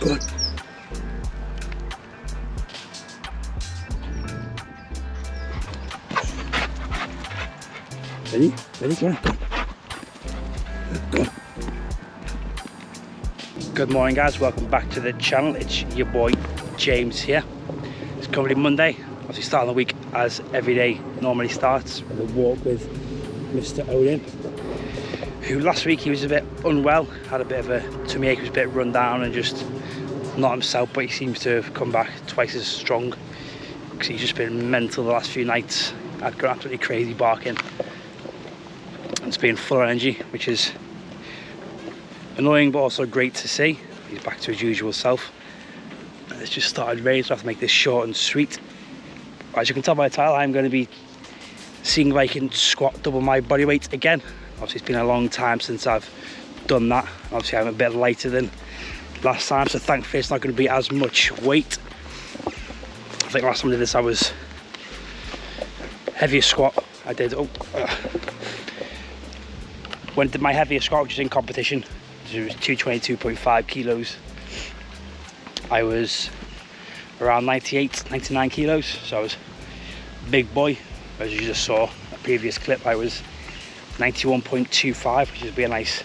Good. Ready? Ready? Go on. Go on. Good morning, guys. Welcome back to the channel. It's your boy James here. It's currently Monday. Obviously starting the week as every day normally starts with a walk with Mr. Odin, who last week he was a bit unwell, had a bit of a tummy ache, was a bit run down and just not himself, but he seems to have come back twice as strong because he's just been mental the last few nights. I'd gone absolutely crazy barking. It's been full of energy, which is annoying but also great to see. He's back to his usual self. And it's just started raining, so I have to make this short and sweet. As you can tell by the title, I'm going to be seeing if I can squat double my body weight again. Obviously it's been a long time since I've done that. Obviously I'm a bit lighter than last time, so thankfully it's not going to be as much weight. I think last time I did this I was heaviest squat. I did when I did my heaviest squat, which was in competition, it was 222.5 kilos. I was around 98, 99 kilos, so I was a big boy. As you just saw a previous clip, I was 91.25, which would be a nice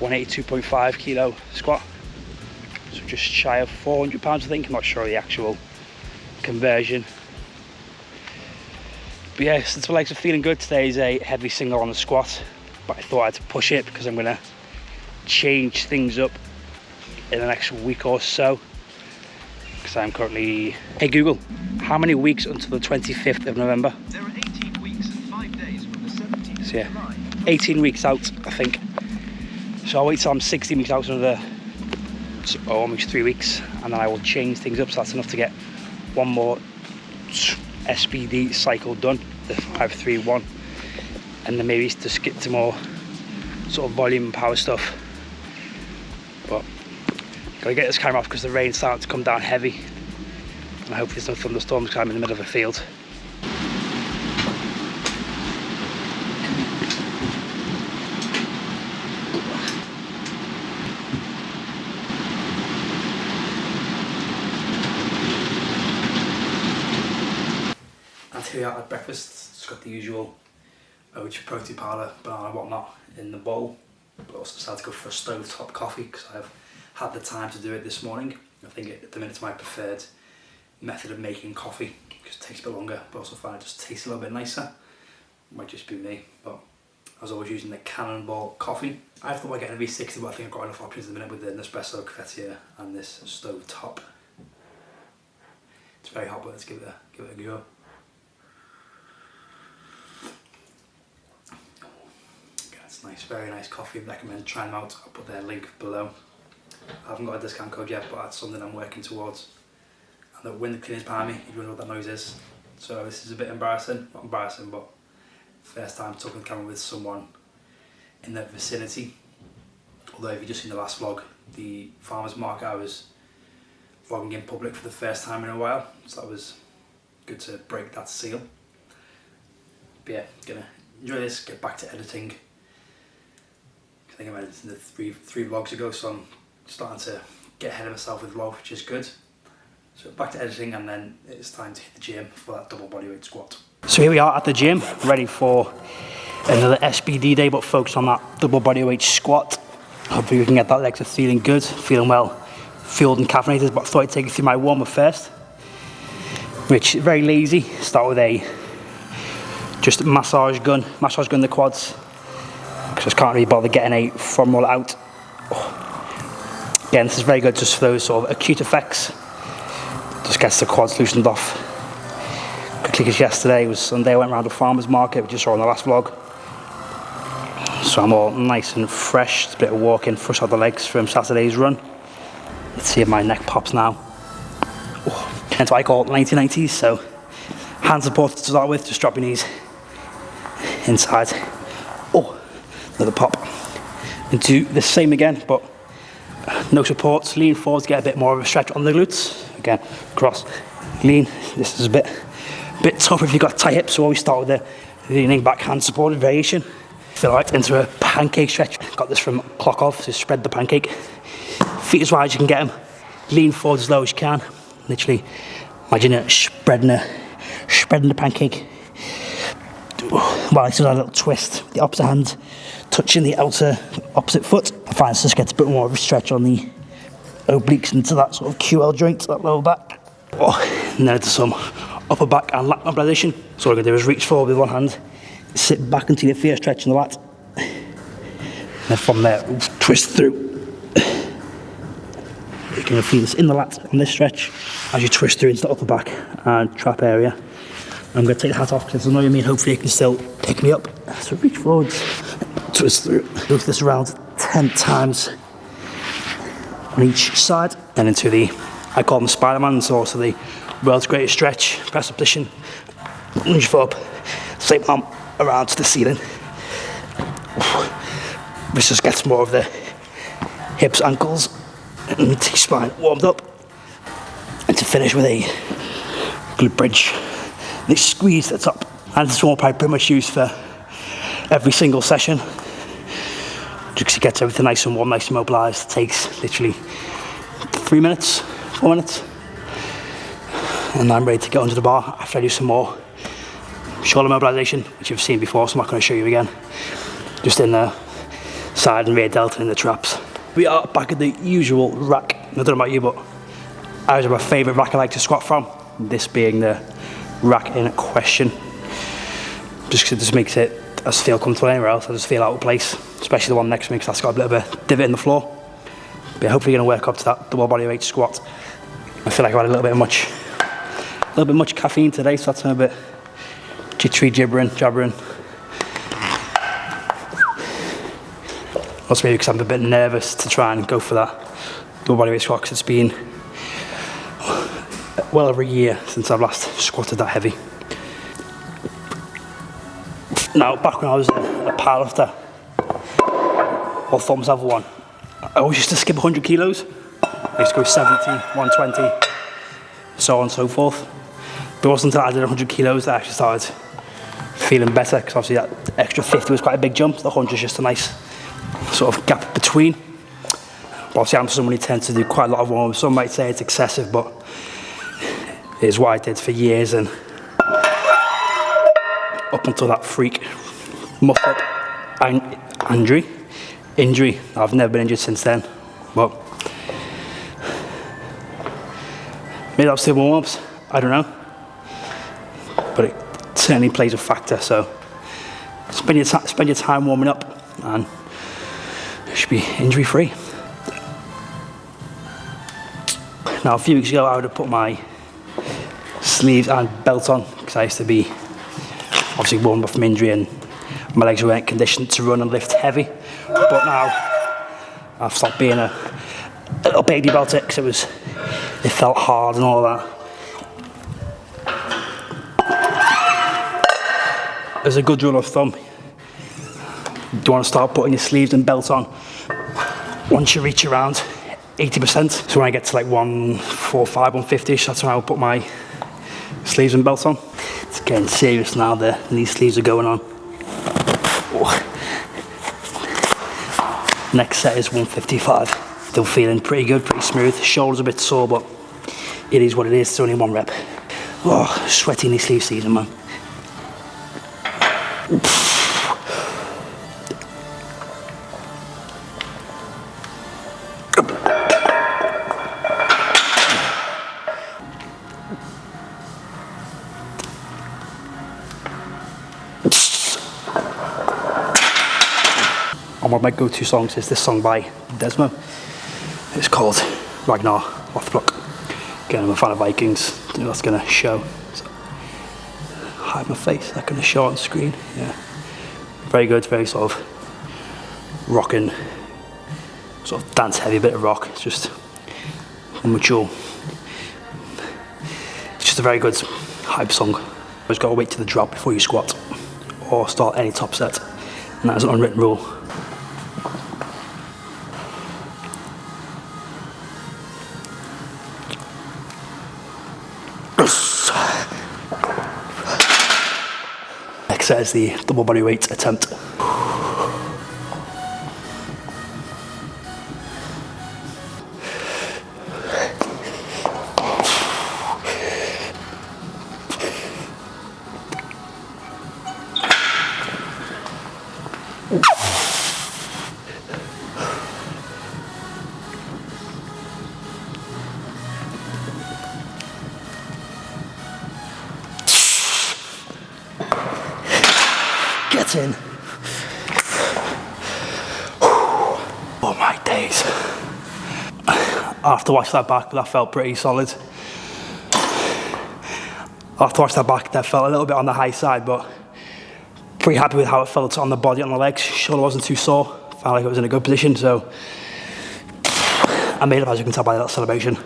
182.5 kilo squat. So just shy of 400 pounds, I think. I'm not sure of the actual conversion. But yeah, since my legs are feeling good, today is a heavy single on the squat. But I thought I had to push it because I'm going to change things up in the next week or so. Because I'm currently... Hey Google, how many weeks until the 25th of November? There are 18 weeks and 5 days from the 17th of So yeah, July. 18 weeks out, I think. So I'll wait till I'm 16 weeks out, another almost 3 weeks, and then I will change things up, so that's enough to get one more SBD cycle done, the 5-3-1, and then maybe to skip to more sort of volume and power stuff. But gotta get this camera off because the rain's starting to come down heavy, and I hope there's no thunderstorms because I'm in the middle of a field. Here we are at breakfast. It's got the usual oat protein powder, banana, whatnot in the bowl, but also decided to go for a stovetop coffee because I've had the time to do it this morning. I think at the minute it's my preferred method of making coffee because it takes a bit longer, but also find it just tastes a little bit nicer. Might just be me, but I was always using the Cannonball coffee. I thought about getting a V60, but I think I've got enough options at the minute with the Nespresso cafetiere and this stovetop. It's very hot, but let's give it a go. Nice, very nice coffee. Recommend trying them out. I'll put their link below. I haven't got a discount code yet, but that's something I'm working towards. And the wind cleans behind me, you wonder what that noise is. So this is a bit embarrassing, not embarrassing, but first time talking the camera with someone in the vicinity. Although if you've just seen the last vlog, the farmer's market, I was vlogging in public for the first time in a while, so that was good to break that seal. But yeah, gonna enjoy this, get back to editing. I think I made it in the three vlogs ago, so I'm starting to get ahead of myself with vlogs, which is good. So back to editing, and then it's time to hit the gym for that double bodyweight squat. So here we are at the gym, ready for another SBD day, but focused on that double bodyweight squat. Hopefully we can get that legs are feeling good, feeling well, fueled and caffeinated. But I thought I'd take you through my warm-up first, which is very lazy. Start with a just massage gun the quads. Because I can't really bother getting a foam roller out. Again, this is very good just for those sort of acute effects. Just gets the quads loosened off. Quickly, because yesterday was Sunday, I went around the farmer's market, which you saw in the last vlog. So I'm all nice and fresh. Just a bit of walking, fresh out the legs from Saturday's run. Let's see if my neck pops now. That's what I call 1990s, so hand support to start with, just drop your knees inside. Another pop. And do the same again, but no supports. Lean forward to get a bit more of a stretch on the glutes. Again, cross, lean. This is a bit tough if you've got tight hips, so always start with the leaning back hand supported variation. Feel right into a pancake stretch. Got this from Clock Off, so spread the pancake. feet as wide as you can get them. Lean forward as low as you can. Literally, imagine it spreading the pancake. Well, it's a little twist. The opposite hand touching the outer opposite foot. I find it just gets a bit more of a stretch on the obliques into that sort of QL joint, that lower back. And then into some upper back and lat mobilization. So what I'm going to do is reach forward with one hand, sit back until you feel a stretch in the lat. And then from there, twist through. You can feel this in the lat on this stretch as you twist through into the upper back and trap area. I'm going to take the hat off because I know you mean hopefully it can still pick me up. So reach forwards, twist through. Do this around 10 times on each side. Then into the, I call them Spider-Man, so also the world's greatest stretch, press up position, lunge foot up, same arm around to the ceiling. This just gets more of the hips, ankles, and T-spine warmed up. And to finish with a glute bridge. This squeeze that's up, and this one I'll pretty much use for every single session. Just to get everything nice and warm, nice and mobilised. It takes literally 3 minutes, 4 minutes. And I'm ready to get under the bar after I do some more shoulder mobilisation, which you've seen before, so I'm not going to show you again. Just in the side and rear delta in the traps. We are back at the usual rack. I don't know about you, but ours are my favourite rack I like to squat from. This being the rack in question. Just because it just makes it, I just feel comfortable anywhere else. I just feel out of place, especially the one next to me because that's got a bit of a divot in the floor. But hopefully going to work up to that double body weight squat. I feel like I've had a little bit much caffeine today, so that's a bit jittery, jabbering. Also maybe because I'm a bit nervous to try and go for that double body weight squat because it's been well over a year since I've last squatted that heavy. Now, back when I was a powerlifter, or thumbs level one, I always used to skip 100 kilos. I used to go 70, 120, so on and so forth. But it wasn't until I did 100 kilos that I actually started feeling better, because obviously that extra 50 was quite a big jump. The 100 is just a nice sort of gap between. But obviously I'm someone who tends to do quite a lot of warm-ups. Some might say it's excessive, but it is what I did for years, and up until that freak muff-up injury. I've never been injured since then, but maybe that was still warm-ups, I don't know. But it certainly plays a factor, so spend your time warming up and you should be injury-free. Now, a few weeks ago I would have put my sleeves and belt on because I used to be obviously warmed up from injury and my legs weren't conditioned to run and lift heavy. But now I've stopped being a little baby about it because it felt hard and all that. As a good rule of thumb, you want to start putting your sleeves and belt on once you reach around 80%. So when I get to like 145, 150, that's when I'll put my sleeves and belt on. It's getting serious now, the knee sleeves are going on. Next set is 155. Still feeling pretty good, pretty smooth. Shoulders a bit sore, but it is what it is. It's only one rep. Oh, sweaty knee sleeve season, man. And one of my go-to songs is this song by Desmo. It's called Ragnar Lothbrok. Again, I'm a fan of Vikings. I think that's going to show. So, hide my face. That's going to show on screen. Yeah, very good. Very sort of rocking, sort of dance-heavy bit of rock. It's just mature. It's just a very good hype song. You just got to wait to the drop before you squat or start any top set, and that is an unwritten rule. Next set is the double body weight attempt. sitting. Oh my days. I have to watch that back, but that felt pretty solid. I have to watch that back, that felt a little bit on the high side, but pretty happy with how it felt on the body, on the legs. Shoulder wasn't too sore, felt like it was in a good position, so I made up, as you can tell by that celebration.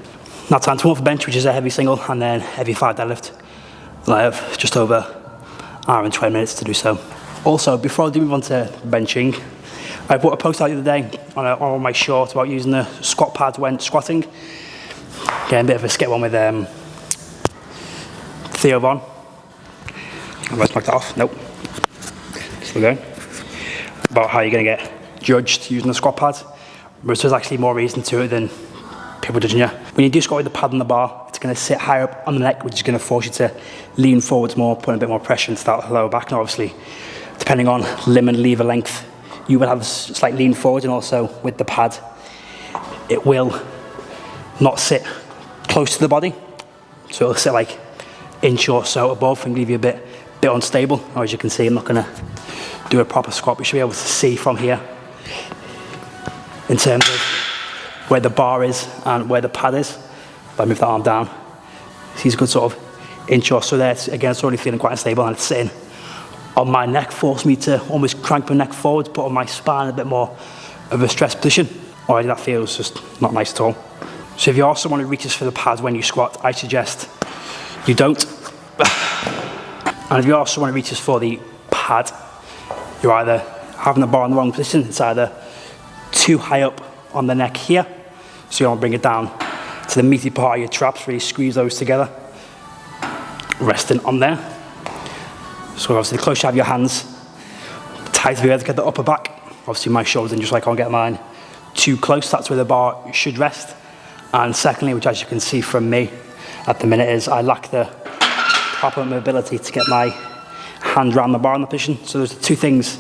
Now time to warm up for bench, which is a heavy single, and then heavy 5 deadlift. And I have just over an hour and 20 minutes to do so. Also, before I do move on to benching, I put a post out the other day on my short about using the squat pad when squatting. Getting a bit of a skip one with Theo Von. Let's knock that off. Nope. Still going. About how you're going to get judged using the squat pad. But there's actually more reason to it than people judging you. When you do squat with the pad on the bar, it's going to sit higher up on the neck, which is going to force you to lean forwards more, putting a bit more pressure into that lower back. And obviously, depending on limb and lever length, you will have a slight lean forward, and also with the pad, it will not sit close to the body. So it'll sit like inch or so above and leave you a bit unstable. Or as you can see, I'm not going to do a proper squat, but you should be able to see from here in terms of where the bar is and where the pad is. If I move that arm down, see, it's a good sort of inch or so there. Again, it's already feeling quite unstable, and it's sitting on my neck, forced me to almost crank my neck forwards, put on my spine a bit more of a stress position. Already that feels just not nice at all. So if you are someone who reaches for the pad when you squat, I suggest you don't. And if you are someone who reaches for the pad, you're either having the bar in the wrong position, it's either too high up on the neck here, so you want to bring it down to the meaty part of your traps, really squeeze those together, resting on there. So obviously the closer you have your hands, tight to be able to get the upper back. Obviously my shoulders, and just like I can't get mine too close, that's where the bar should rest. And secondly, which as you can see from me at the minute, is I lack the proper mobility to get my hand around the bar in the position. So there's two things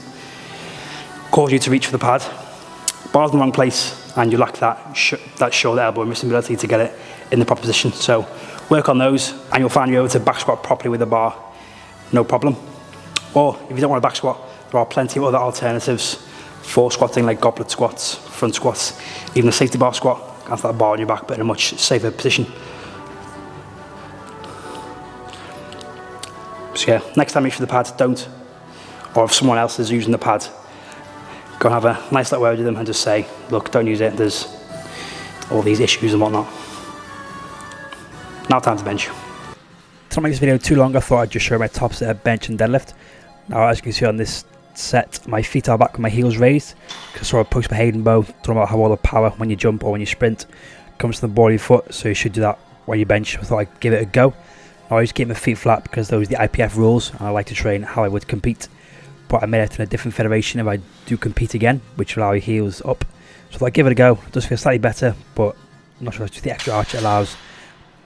cause you to reach for the pad. Bar's in the wrong place, and you lack that shoulder, elbow, and wrist ability to get it in the proper position. So work on those, and you'll find you're able to back squat properly with the bar, no problem. Or if you don't want to back squat, there are plenty of other alternatives for squatting, like goblet squats, front squats, even a safety bar squat. Have that bar on your back, but in a much safer position. So yeah, next time you reach for the pad, don't. Or if someone else is using the pad, go and have a nice little word with them and just say, look, don't use it, there's all these issues and whatnot. Now time to bench. To not make this video too long, I thought I'd just show my top set of bench and deadlift. Now as you can see on this set, my feet are back with my heels raised, because I saw a post by Hayden Bow talking about how all the power when you jump or when you sprint comes to the ball of your foot, so you should do that when you bench. I thought I'd give it a go. I always keep my feet flat because those are the IPF rules, and I like to train how I would compete. But I made it in a different federation if I do compete again, which will allow your heels up. So I thought I'd give it a go. It does feel slightly better, but I'm not sure if it's the extra arch it allows,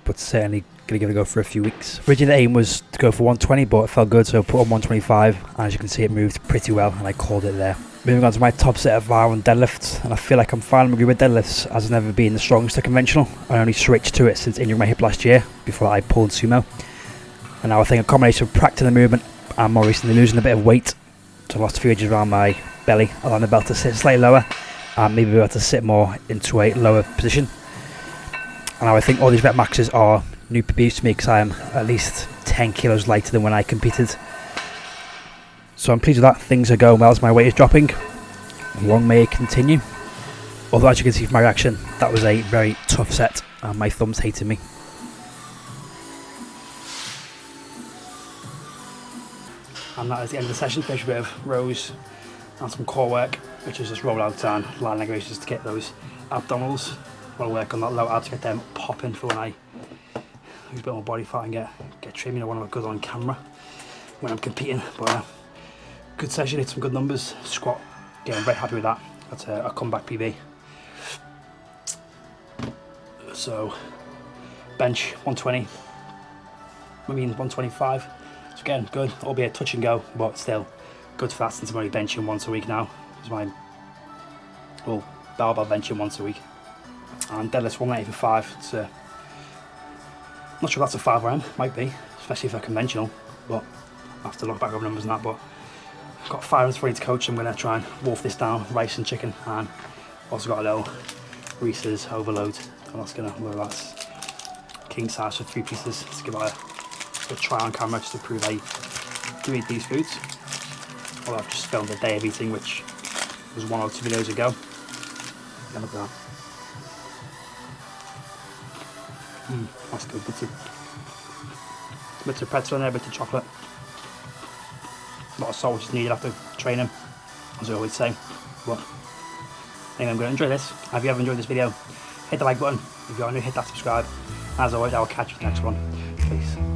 but certainly going to give it a go for a few weeks. Originally the aim was to go for 120, but it felt good, so I put on 125, and as you can see it moved pretty well, and I called it there. Moving on to my top set of bar and deadlifts, and I feel like I'm finally agree with deadlifts, as I've never been the strongest at conventional. I only switched to it since injuring my hip last year, before I pulled sumo. And now I think a combination of practicing the movement and more recently losing a bit of weight, so I lost a few inches around my belly, allowing the belt to sit slightly lower, and maybe be able to sit more into a lower position. And now I think all these rep maxes are new PBs to me, because I am at least 10 kilos lighter than when I competed. So I'm pleased with that. Things are going well as my weight is dropping. Long may it continue. Although as you can see from my reaction, that was a very tough set and my thumbs hated me. And that is the end of the session. Finish a bit of rows and some core work, which is just roll out and line leg raises to get those abdominals. I want to work on that low abs to get them popping for when I lose a bit more body fat and get trim. I want to look good on camera when I'm competing. But good session, hit some good numbers. Squat, yeah, I'm very happy with that. That's a comeback PB. So bench 120, 125. So again, good, albeit touch and go, but still good for that, since I'm only benching once a week now. It's my barbell benching once a week. And deadlift's 180 for 5. It's not sure if that's a 5 round, might be, especially for conventional, but I have to look back over numbers and that. But got 5 minutes ready to coach. I'm going to try and wolf this down, rice and chicken, and also got a little Reese's overload. And that's going to, whether that's king size for 3 pieces, to give it a try on camera just to prove I do eat these foods. Well, I've just filmed a day of eating, which was 1 or 2 videos ago. Yeah, look at that. That's good. Bits of pretzel in there, bits of chocolate. A lot of salt which is needed after training, as I always say. But anyway, I'm going to enjoy this. If you ever enjoyed this video, hit the like button. If you are new, hit that subscribe. As always, I will catch you in the next one. Peace.